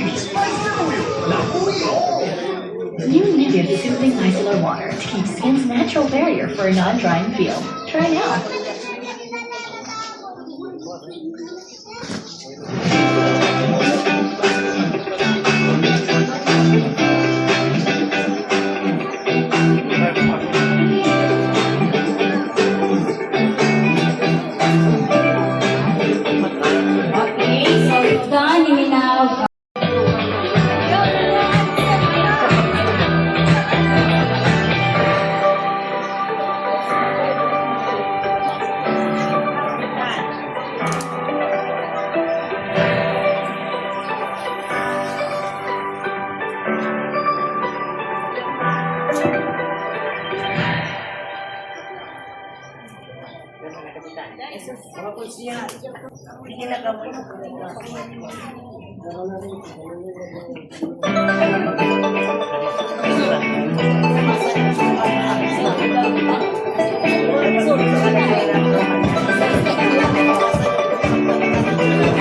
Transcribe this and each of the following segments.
New Nivea Soothing Micellar Water to keep skin's natural barrier for a non-drying feel. Try now. Okay, so it's done. You may now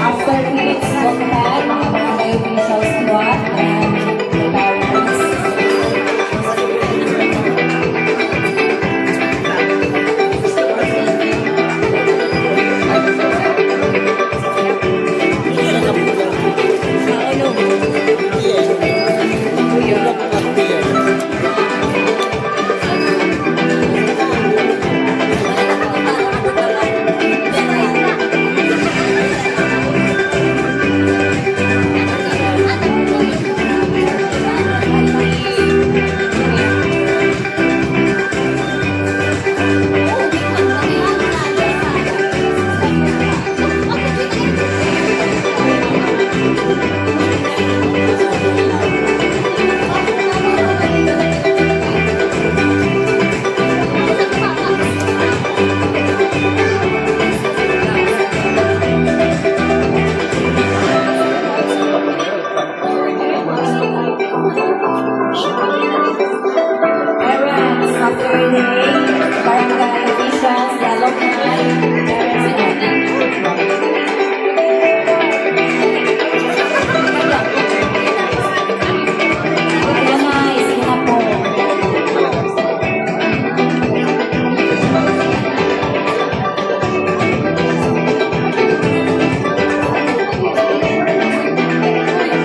after minutes, go ahead, mga barangay officials squad and parents. Parents, after a day, barangay officials, the alumni, parents and alumni, sige na po.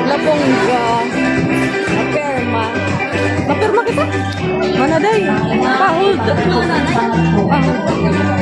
Lapong perma. Mapirma kita? Mana day? Pahod. Pahod.